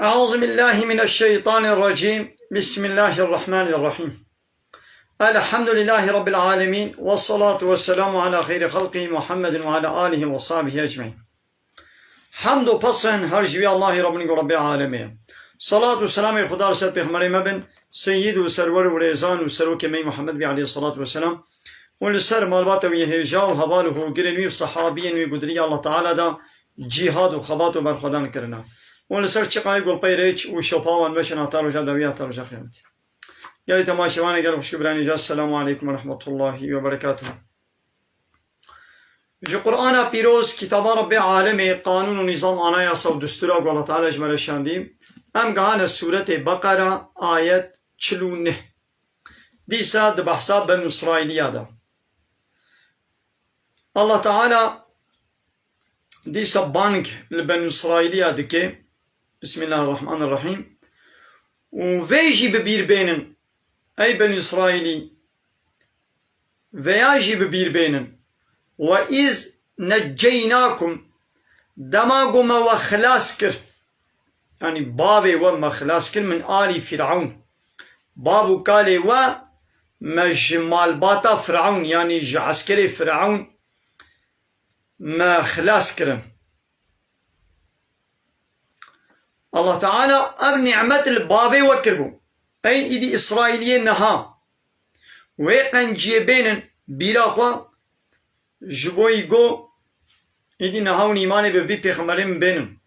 أعوذ بالله من الشيطان الرجيم. بسم الله الرحمن الرحيم. الحمد لله رب العالمين، والصلاة والسلام على خير خلقه محمد وعلى آله وصحبه أجمعين. حمد و پسن هر جوی الله رب العالمين. صلاة و سلام خدا رسول پیغمبر مبن سید و سرور و ریزان و سروک می محمد بی علیه الصلاة والسلام و لسر مالبات و یهجا و حبال و گرنوی و صحابین و قدری الله تعالی دا جهاد و خبات و برخودان کرنا و لسر چقای گل پیرچ و شپاوان بشن اتار و جدوی اتار و جخیمتی گلی تماشوانه گل خوش برانی جا. السلام علیکم و رحمت الله و برکاته. جو قرآن پیروز کتاب رب عالم قانون و نظام آنایاسا و دستورا و الله تعالی اجمال شاندیم. ام گهان سورة بقرة آية 49 ديسا دبحسا بنو إسرائيلية دا الله تعالى ديسا بانك لبنو إسرائيلية دكي. بسم الله الرحمن الرحيم. وفيجي ببير بينن أي بنو إسرائيلي وياجي ببير بينن وإذ نجيناكم دماغم وخلاص كر يعني بابي وما خلاص كل من آل فرعون بابو كالي و مجمال باتا فرعون يعني عسكري فرعون ما خلاص كرم الله تعالى اب نعمت البابي وكربو اي ايدي اسرائيليين نها ويقن جيبين بيراخوا جبوي جو ايدي نهاون ايماني ببي پیغمبرين بينم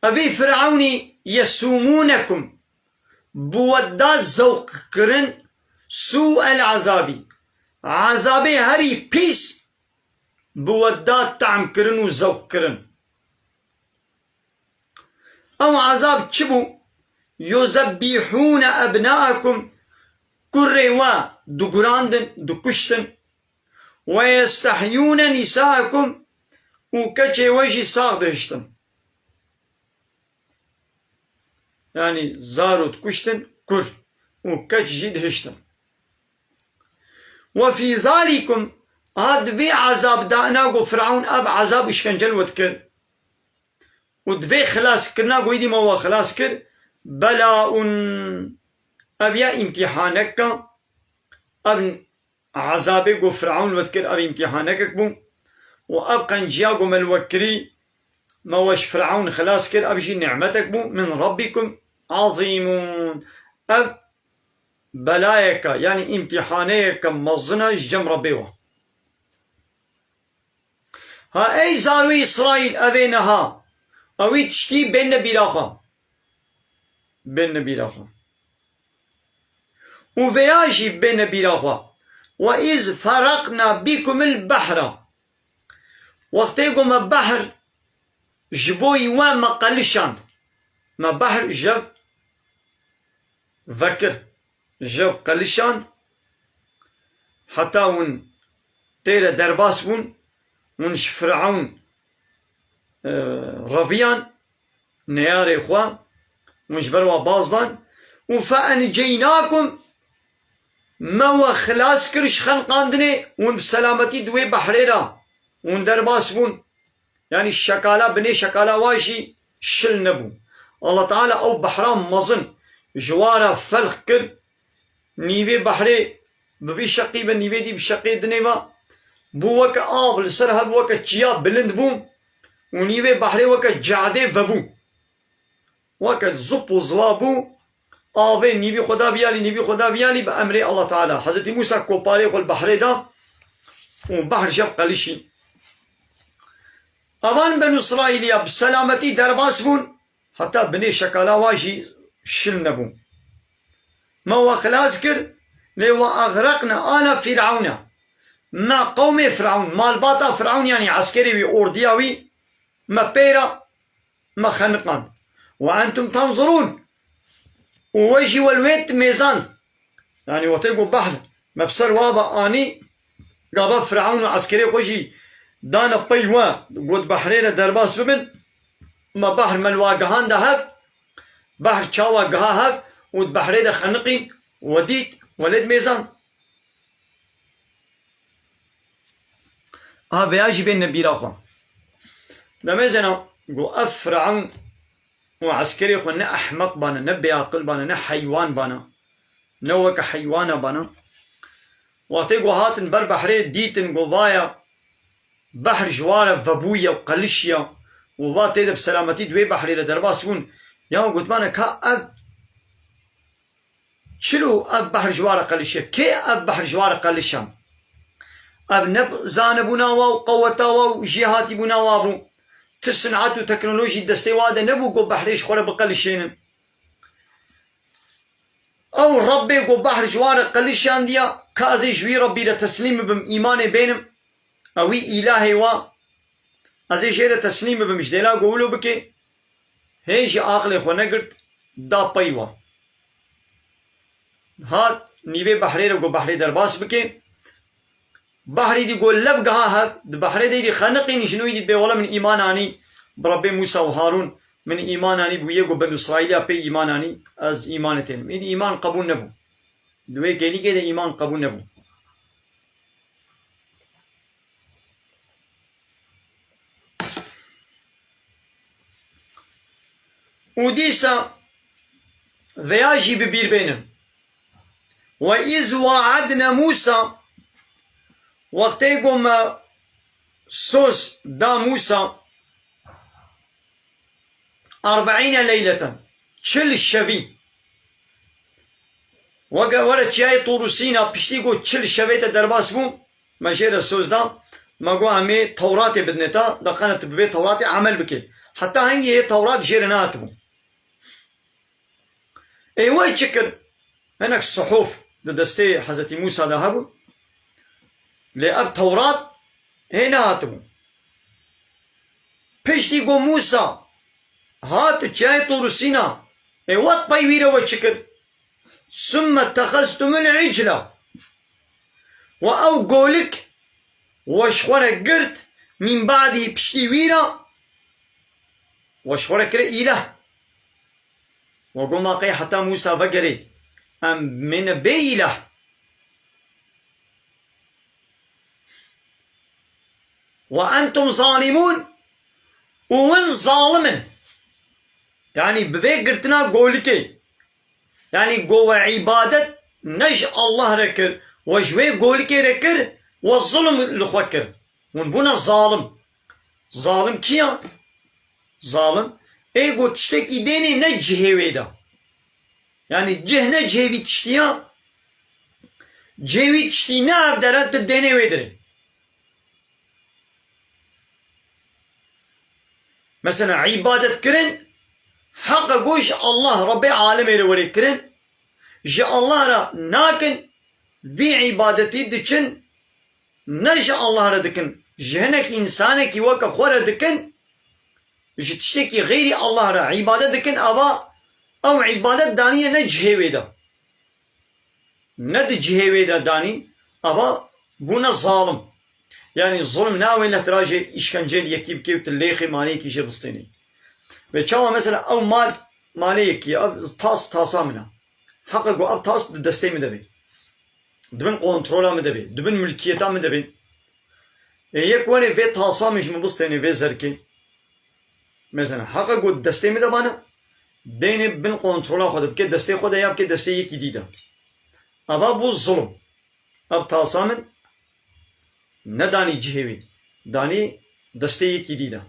أبي فرعوني يسومونكم بودا زوق كرن سوء العذابي عذابي هري بيس بودا طعم كرن وزوق كرن أو عذاب تشبو يذبحون أبناءكم كروا دقراندن دكشتن ويستحيون نساءكم وكتشي وجي صاغدشتن يعني زارو تكشتن كر وكش جد هشتن. وفي ذلكم هاد بي عذاب داناغو فرعون اب عذاب اشكنجل وتكر ودفي خلاص كرنا قويدي ما هو خلاص كر بلاء ابيا امتحانك اب عذابي فرعون وتكر اب امتحانك بو واب قنجياغو ملوكري ما وش فرعون خلاص كر ابجي نعمتك بو من ربكم عظيمون اب بلايك يعني امتحانيك مظنة جم ربيوه. ها اي زاروي اسرائيل ابينها اوي تشتي بين نبيلاخا بين نبيلاخا وفياجي بين نبيلاخا واذ فرقنا بكم البحر وقتيكم البحر جبوي وما قلشان ما بحر جب ذكر جب قلشان حتى ون تيلا درباس بون ونش فرعون رفيان نياري اخوان ونش بروا بازدان وفأنجيناكم ما هو خلاص كرش خلقاندني ون بسلامتي دوي بحريرا ون درباس بون يعني الشكالة بني شكالة واشي شل نبو الله تعالى او بحرام مظن جوارا فلخ كر نيبي بحري بفي شقي بنيبي دي بشقي دنيما بو وكا آب لسر هل وكا جيا بلند بو ونيبي بحري وكا جعده فبو وكا زب وزلابو آبي نيبي خدا بيالي بأمر الله تعالى. حضرت موسى كوبالي قول بحري دا وبحر جب قلشي اوان بنو اسرائيليا بسلامتي درباس بون حتى بني شكالا واجي شل نبون ما هو خلاص كر لو اغرقنا آل فرعون ما قوم فرعون مالباتا فرعون يعني عسكري وأردياوي ما بيرا ما خنقان وأنتم تنظرون ووجي والويت ميزان يعني وطيقوا بحر ما بسر وابا آني قابا فرعون عسكري وجي دانا بيوا قد بحرين درباس بمن ما بحر ملواقهان دهب بحر چاوا قهاب ود بحرين ده خنقين وديت ولد ميزان بياجي بين نبي راخوا دمزنا قو أفرعون وعسكري خو نا أحمق بانا نا بيعقل بانا نا حيوان بانا نوك حيوانا بانا وقتی قو هاتن بر بحري ديتن قو بايا بحر جوارة فبويا وقلشيا وبا تيدا بسلامتي دوي بحري لدرباس بون يا قلت مانا كا أب شلو أب بحر جوارة قلشيا كي أب بحر جوارة قلشيا أب نب زانبونا واو قوتا واو جهاتي بونا وابو تصنعات وتكنولوجي دستي وادا نبو قو بحريش خورا بقلشين او ربي قو بحر جوارة قلشان ديا كازي جوي ربي لتسليم بم إيماني بينم اوي إلهي وا ازي جيرة تسليم بمش ديلا قولو بكي هيجي آقلي خو نقرد دا پيوا هات نيبي بحري رو قو بحري درباس بكي بحري دي قول لبقها هب بحري دي خنقيني شنوي دي بيولا من إيماناني بربي موسى وهارون من إيماناني بويقو بنو إسرائيل بي إيماناني از إيمانتين إيدي إيمان قبول نبو دوي كيني كده إيمان قبول نبو وديسا فياجي ببير بينهم وإذ وعدنا موسى وقتيكم سوس دا موسى 40 ليلة شل الشبي ولا تشاي طورسينا بشتيكو شل الشبي درباس بو ماشي سوس دا ما قو همي توراتي بدنتا دقنت ببيت توراتي عمل بكي حتى هنجي تورات جيرنات بو ايوه يشكر هناك الصحف دستي حزتي موسى ذهبوا لأب توراة هنا هاتبو بيشتي قو موسى هات جاي طور سينا ايوات بايويرا وشكر ثم اتخذتم العجلة وأو قولك وشخورك قرت من بعده بشتي ويرا وشخورك إله وقو ما قي حتى موسى فقري أم من بيله وأنتم ظالمون ومن ظالمن يعني بذي قرتنا قولكي يعني قوة عبادة نج الله ركر وجوي قولكي ركر والظلم لخوكر ونبونا ظالم ظالم كيا ظالم اي قو تشتكي ديني نجهي ويدا يعني جه نجهي تشتيا جهي تشتي ناف درات الديني ويدري مثلا عبادة كرن حق قوش الله ربي عالمي روري كرن جاء الله را ناكن في عبادتي دكن نجا الله را دكن جهنك إنسانك وكا خورا دكن جتشتكي غيري الله را عبادة دكن أبا أو عبادة دانية نجهي ويدا ند جهي ويدا داني أبا بونا ظالم يعني الظلم ناوي له تراجع إشكنجل يكيب كيبت الليخي مالي كيشي بسطيني وشاوا مثلا أو مالي يكي أب تاسا منها حقق أب تاس دستي مدبي دبن كنترولا مدبي دبن ملكيتا مدبي يكوني في تاسا مش مبسطيني في زركي مثلا حقق دستي مدبانا ديني بن كنترولا خد بكي دستي خد يا بكي دستي يكي ديدا أبا بو الظلم أب تاسا من نداني جهوي داني دستي كديدا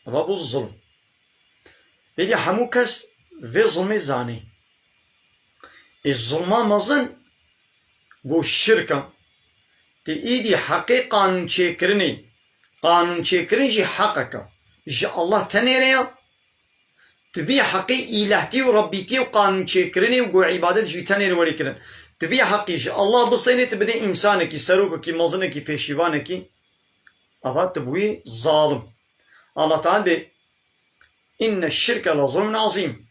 أما بو الظلم يدي حمو كس في ظلمي زاني الظلمة مظن بو الشركة تي إيدي حقي قانون شكرني جي حقك جي الله تنيريا تبي حقي إلهتي وربيتي وقانون شكرني وقو عبادت جي تنير وليكرن تبي حقيش الله بصيني تبدي إنسانك سروك مظنك بيشيبانك أبا تبوي ظالم الله تعالى إن الشرك لظلم عظيم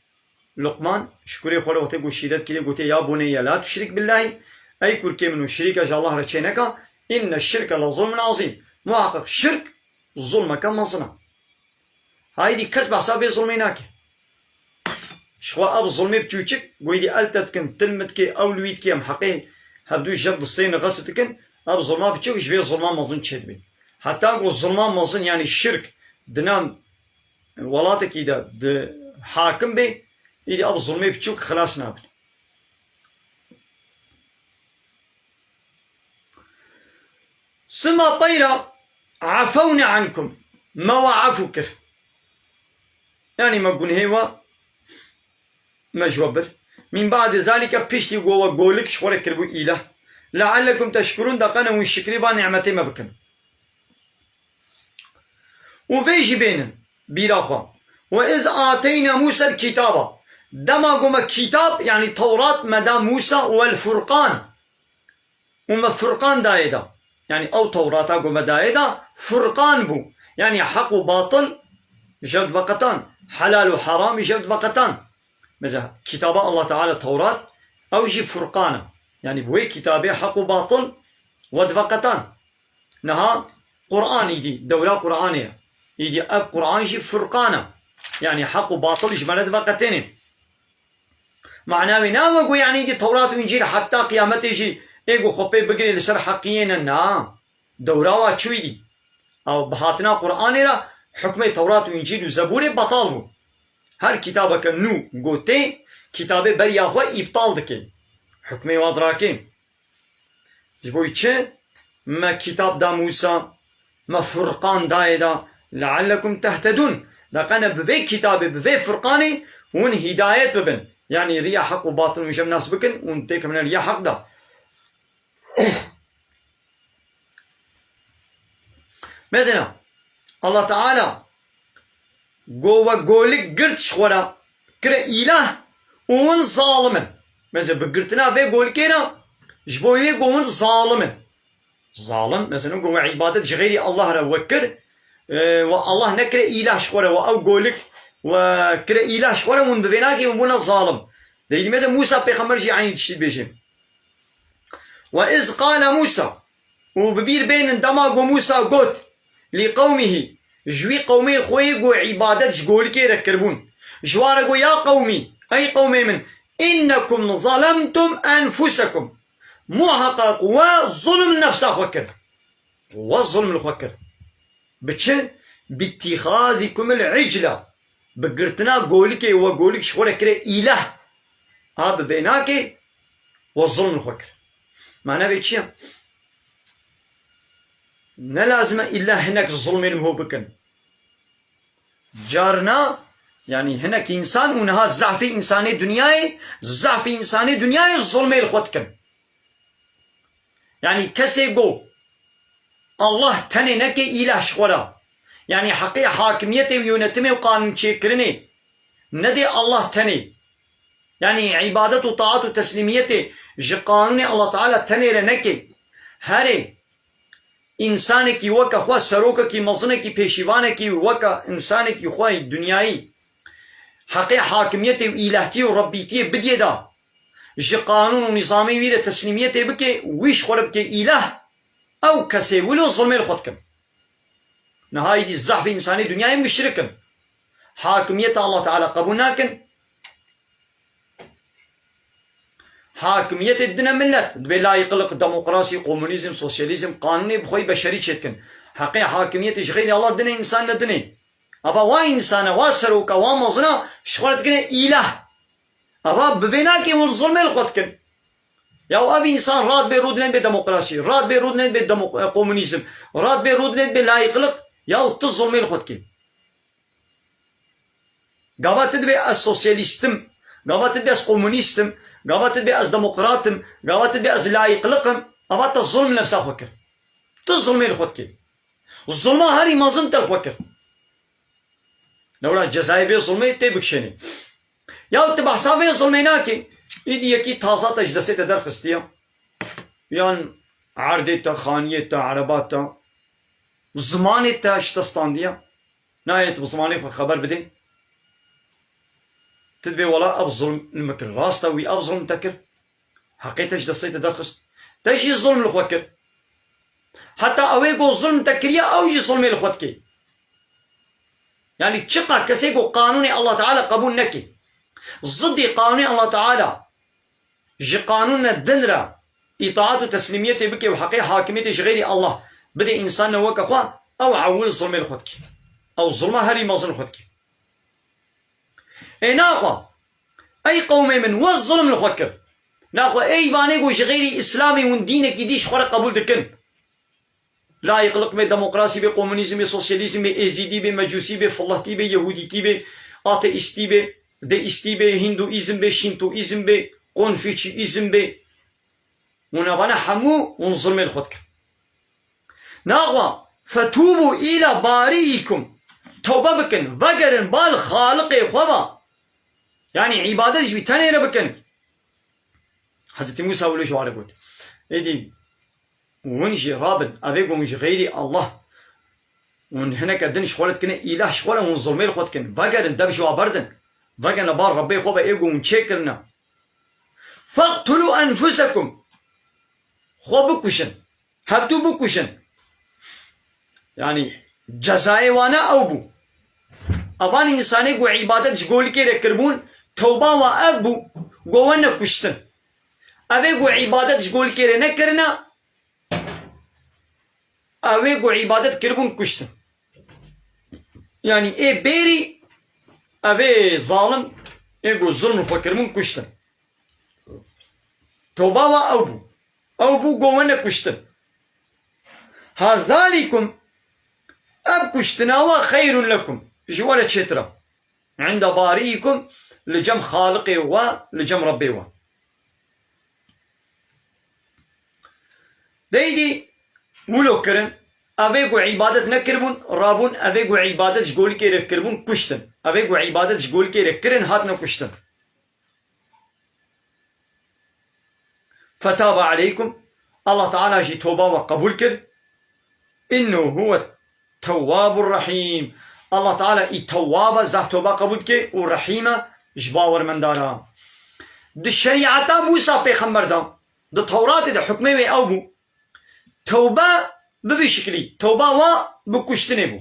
لقمان شكري خلوه تقول شيدات كده قلت يا بني لا تشرك بالله أي كل كي من الشريك الله رتشينك إن الشرك لظلم عظيم محقق شرك ظلمك مصنع هايدي كسب حسابي ظلميناك شخوا أب ظلمي بتوجك ويدي ألتتكن تلمتكي أو لويتكي أم حقي هبدو جب دستين غصبتكن أب ظلما بتوجك شوي ظلما مظلم تشهد بي حتى قو الظلمان مزن يعني الشرك دنام ولاتك إذا حاكم بي إذا أبو الظلمي بتشوك خلاص نابل. ثم طيرا عفونا عنكم ما وعفوكر يعني ما قون هيوا ما جوبر من بعد ذلك بيشتي قوة قولك شورك كربو إله لعلكم تشكرون دقنا والشكر با نعمتي ما بكن وفيجي بينن بلا خوا وإذ آتينا موسى الكتاب دما قوم الكتاب يعني توراة مدى موسى والفرقان وما فرقان دايدا يعني أو توراة قوم دايدا فرقان بو يعني حق وباطل جبد بقتان حلال وحرام جبد بقتان مثلا كتاب الله تعالى التوراة أو يجي فرقانة يعني بوي كتابه حق وباطل ودفقتان نها قرآن يجي دولة قرآنية يجي أب قرآن يجي فرقانة يعني حق وباطل يجمع دفقتين معناه ناوغو يعني يجي توراة وإنجيل حتى قيامته يجي إيجو خبي بقري لسر حقيين نا دورة واتشوي دي أو بهاتنا قرآن را حكم توراة وإنجيل وزبور بطال بو هر كتابك نو قوتي كتابه بريا خو إبطال دكي حكمي وادراكي جبوي چه ما كتاب دا موسى ما فرقان دايدا لعلكم تهتدون لقنا بفي كتابه بفي فرقاني ون هداية ببن يعني ريا حق وباطل مشم ناس بكن ونتيك من ريا حق دا مثلا الله تعالى قوة قولك قرت شخورا كرا إله ون ظالما مثلا بقرتنا في قولك هنا جبوي قوة ظالما ظالم مثلا قوة عبادة غير الله را وكر والله نكرا إله شخورا أو قولك وكرا إله شخورا ون بفناكي ون ظالم دايدي مثلا موسى بيخمر جي عين تشتي بيشي وإذ قال موسى وببير بين دماغ موسى قوت لقومه جوي قومي خوي قو عبادة جقول كي ركربون جوار قو يا قومي أي قومي من إنكم ظلمتم أنفسكم محقق وظلم نفسه فكر والظلم الفكر بتشن باتخاذكم العجلة بقرتنا قولك وقولك شخورة كري إله هذا بيناكي والظلم الفكر معناه بيتشي نلازم إلا هناك الظلمين هو بكن جارنا يعني هناك إنسان ونها زعف إنساني دنياي زعف إنساني دنياي الظلمين الخوتكن يعني كسيقو الله تني نكي إله شخورا يعني حقيقة حاكميتي ويونتمي وقانون تشكرني ندي الله تني يعني عبادة وطاعة وتسليميتي جقانوني الله تعالى تني رنكي هاري إنسانك وكا خوا سروكك مظنك بيشيوانك وكا إنسانك خوا الدنياي حقيقة حاكميتي وإلهتي وربيتي بدي دا جي قانون ونظامي ويدا تسليميتي بكي ويش خور بكي إله أو كسي ولو ظلمي لخوتكم نهاية دي الزحف إنساني دنياي مشركم حاكمية الله تعالى قبولناكن حاكمية الدنيا ملت بلا يقلق ديمقراطي كومونيزم سوسياليزم قانوني بخوي بشري تشتكن حقيقة حاكمية غير الله الدنيا إنسان الدنيا أبا وا إنسان وا سروكا وا مظنا شخورت كنا إله أبا بفيناكي والظلم الخوتكن يا أبي إنسان راد بيرودنت بديمقراطي راد بيرودنت بالكومونيزم راد بيرودنت بلا يقلق يا تظلم الخوتكن قابات تدبي السوسياليستم قابات تدبي الكومونيستم قابات تدبي از ديمقراطم قابات تدبي از لا يقلقم أبا تظلم نفسها فكر تظلم الخوتكن الظلمة هاري ما زنت الفكر لولا الجزائر ظلمي تبكشني يا تبع صافي ظلميناكي إيدي يكي تازة تجدسي تدر خستيا يان عردتا خانيتا عرباتا زمانتا اشتستانديا نايت بزماني خبر بدي تدبي ولا أبظلم المكر راستا وي أبظلم تكر حقيقة جدسي تدر خست تجي الظلم الخوكر حتى أويقو الظلم تكريا أو يجي ظلمي الخوتكي يعني تشقى كسيقو قانوني الله تعالى قبول نكي ضدي قانوني الله تعالى جي قانون الدنرا إطاعة تسليميتي بكي وحقيقة حاكميتي غيري الله بدي إنسان نوك أخوا أو عول الظلم الخدك أو الظلم هري مظلم خدك أي ناخوا أي قومي من والظلم الخدك ناخوا أي بانيقو غيري إسلامي ون دينك يديش خورا قبول دكن لا يقلق بي ديمقراطي بي كومونيزم بي سوسياليزم بي ايزيدي بي مجوسي بي فلحتي بي يهوديتي بي آتئيستي بي ديستي بي هندوئيزم بي شينتوئيزم بي كونفوشيئيزم بي ونبانا حمو ونظلم الخدك ناغوا فتوبوا إلى بارئكم توبة بكن وقرن بالخالق خوبا يعني عبادة جوي تاني بكن حضرت موسى ولو شو على قلت ايدي ونجي رابن أبيك ونجي غيري الله ونهناك الدن شغلت كنا إله شغلة ونظلمي الخوت كن وقرن دبشوا عبردن وقرن بار ربي خوبا ايقو ونشكرنا فاقتلوا أنفسكم خوب بكشن هبدو بكشن يعني جزائي وانا أوبو أبان إنساني قو عبادت جقول كي ركربون توبا وأبو قوانا كشتن أبي قو عبادت جقول كي رنكرنا أبي قو عبادت كربون كشتن يعني إيه بيري أبي ظالم إيه قو ظلم فكربون كشتن توبا وأبو أبو قوانا كشتن هذلكم أب كشتناوا خير لكم جوالا تشترا عند بارئكم لجم خالقي ولجم ربي ديدي ولو كرن أبيقو عبادت نكربون رابون أبيقو عبادت جقول كي ركربون كشتن أبيقو عبادت جقول كي ركرن هاتنا كشتن فتاب عليكم الله تعالى جي توبة وقبول كر إنه هو التواب الرحيم الله تعالى التواب زه توبة قبول كي ورحيمة جباور من دارا دي الشريعة موسى بيخمر دا دي التوراة دي حكمي أو بو توبة بذي شكلي توبة بكشتني بو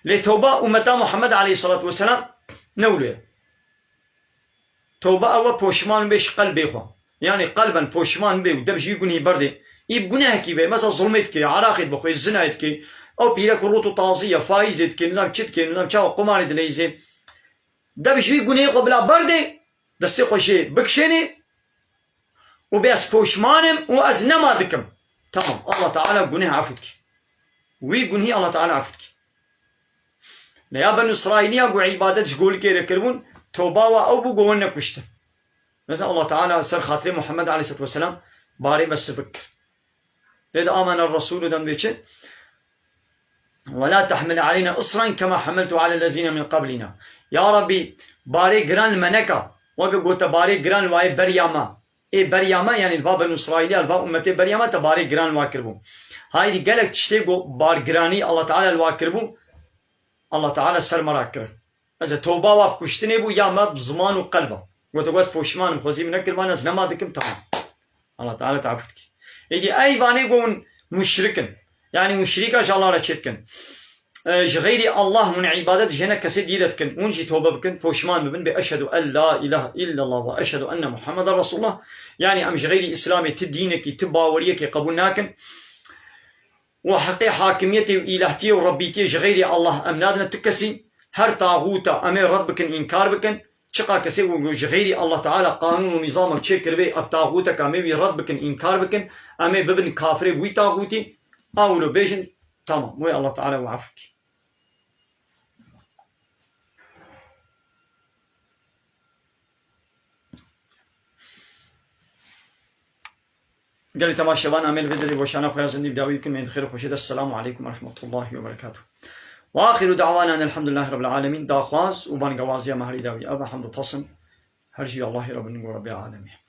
لتوبة أمتا محمد عليه الصلاة والسلام نوليه توبة أو بوشمان بيش قلبي خوا يعني قلبا بوشمان بي ودبش يقولي بردي يبقونها كي بي مثلا ظلمت كي عراقت بخوي الزنايت كي أو بيرك روتو طازية فايزت كي نظام تشت كي نظام تشاو قماري دليزي دبش يقولي قبلا بردي دستي خوشي بكشيني وبيس بوشمانم وأزنما دكم تمام الله تعالى قنيها عفوتك ويقنهي الله تعالى عفوتك ليا بنو إسرائيلية قو عبادت جقول كي ركربون توباوا أو بو قوانا كشتا مثلا الله تعالى سر خاطري محمد عليه الصلاة والسلام باري بس فكر إذا آمن الرسول دم بيتش ولا تحمل علينا إصرا كما حملت على الذين من قبلنا يا ربي باري جران المنكة وقلت باري جران واي برياما إيه برياما يعني الباب الإسرائيلي الباب أمتي برياما تباري جران واكربو هاي دي قالك تشتي بار جراني الله تعالى الواكربو الله تعالى سر مراكر إذا توبة وابكشتني بو يا ما بزمان وقلبه وتقول بوشمان مخزي من كربان از نما دكم تمام الله تعالى تعرفتك يجي أي باني يقول مشركن يعني مشركة شاء الله رشيتكن غيري الله من عبادة جهنا كسيد يلتكن ونجي توبة بكن بوشمان ببن بأشهد أن لا إله إلا الله وأشهد أن محمد رسول الله يعني أمش غيري إسلامي تدينك تباوريك قبولناكن وحقي حاكميتي وإلهتي وربيتي غيري الله أمنادنا تكسي هر طاغوتا أمي رد بكن إنكار بكن شقا كسي وغيري الله تعالى قانون ونظام تشكر بي أب طاغوتك أمي رد بكن إنكار بكن أمي ببن كافر بوي طاغوتي أولو بيجن تمام وي الله تعالى وعفك قال تمام شبان أميل بدري وشانا خير زندي بداويكم من خير وخشيد السلام عليكم ورحمة الله وبركاته وآخر دعوانا أن الحمد لله رب العالمين داخواز وبان قوازيا مهري داوي أبا حمد تصن هرجي الله رب العالمين